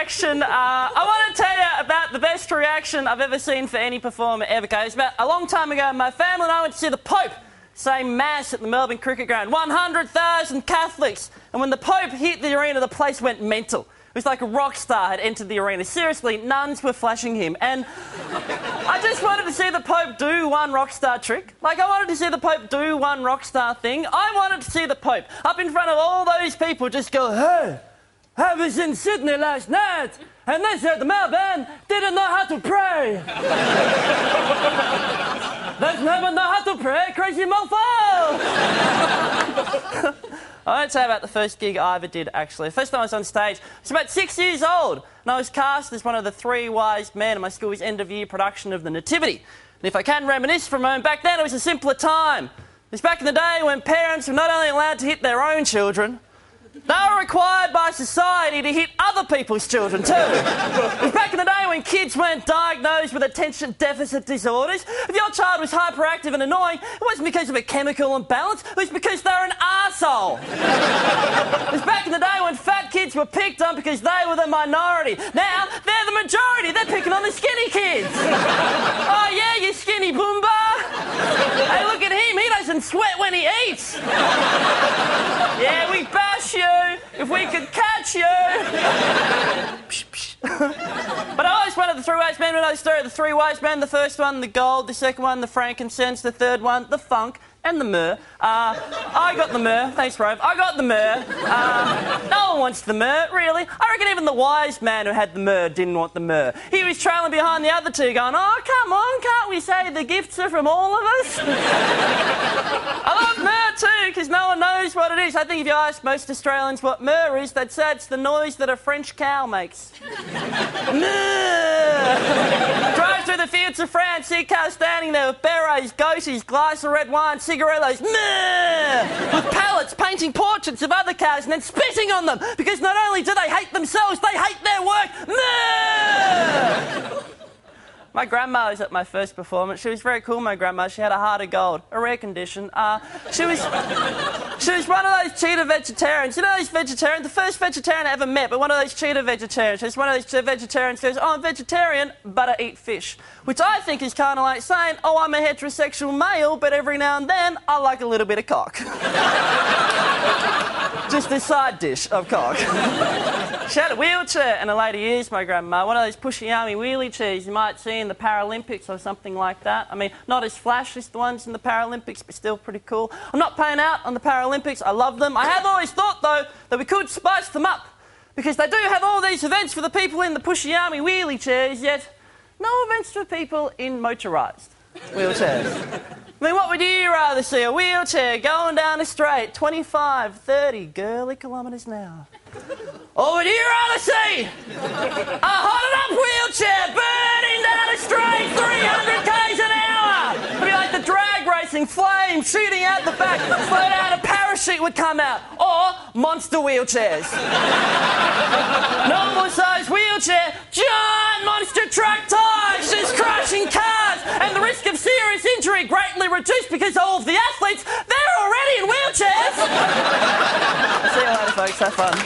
reaction. I want to tell you about the best reaction I've ever seen for any performer ever. It was about a long time ago. My family and I went to see the Pope say mass at the Melbourne Cricket Ground. 100,000 Catholics. And when the Pope hit the arena, the place went mental. It was like a rock star had entered the arena. Seriously, nuns were flashing him. And I just wanted to see the Pope do one rock star trick. Like, I wanted to see the Pope do one rock star thing. I wanted to see the Pope up in front of all those people just go, "Hey, I was in Sydney last night, and they said the Melbourne didn't know how to pray." "They never know how to pray, crazy mofo!" I won't tell you about the first gig I ever did, actually. The first time I was on stage, I was about 6 years old, and I was cast as one of the three wise men in my school's end-of-year production of The Nativity. And if I can reminisce for a moment, back then it was a simpler time. It was back in the day when parents were not only allowed to hit their own children, they were required by society to hit other people's children too. It was back in the day when kids weren't diagnosed with attention deficit disorders. If your child was hyperactive and annoying, it wasn't because of a chemical imbalance, it was because they were an arsehole. It was back in the day when fat kids were picked on because they were the minority. Now, they're the majority. They're picking on the skinny kids. "Oh yeah, you skinny boomba. Hey, look at him. He doesn't sweat when he eats. Yeah, we bash you if we could catch you." But I always wanted the three wise men. When I was there, the three wise men, the first one, the gold, the second one, the frankincense, the third one, the funk, and the myrrh. I got the myrrh. Thanks, Rove. I got the myrrh. No one wants the myrrh, really. I reckon even the wise man who had the myrrh didn't want the myrrh. He was trailing behind the other two going, "Oh, come on, can't we say the gifts are from all of us?" I love myrrh too, because no one knows what it is. I think if you ask most Australians what myrrh is, they'd say it's the noise that a French cow makes. Myrrh! Drive through the fields of France, see cows standing there with berets, goatees, glass of red wine, cigarillos, myrrh! With pallets painting portraits of other cows and then spitting on them, because not only do they hate themselves, they hate their work. Myrrh! My grandma was at my first performance. She was very cool, my grandma. She had a heart of gold, a rare condition. She was one of those cheetah vegetarians. You know those vegetarians? The first vegetarian I ever met, but one of those cheetah vegetarians. She's one of those vegetarians who goes, "Oh, I'm vegetarian, but I eat fish." Which I think is kind of like saying, "Oh, I'm a heterosexual male, but every now and then I like a little bit of cock." Just a side dish of cock. She had a wheelchair and a later years, my grandma. One of those pushy army wheelie chairs you might see in the Paralympics or something like that. I mean, not as flash as the ones in the Paralympics, but still pretty cool. I'm not paying out on the Paralympics. I love them. I have always thought, though, that we could spice them up, because they do have all these events for the people in the pushy army wheelie chairs, yet no events for people in motorised wheelchairs. I mean, what would you rather see? A wheelchair going down a straight 25, 30 girly kilometres an hour? Or would you rather see a hotted up wheelchair burning down a straight 300 k's an hour? It'd be like the drag racing, flames shooting out the back, slow down, a parachute would come out. Or monster wheelchairs. Normal size wheelchair, giant monster truck tyres just crushing cars, and the risk of serious injury greatly reduced because all of the athletes, they're already in wheelchairs. See you later, folks. Have fun.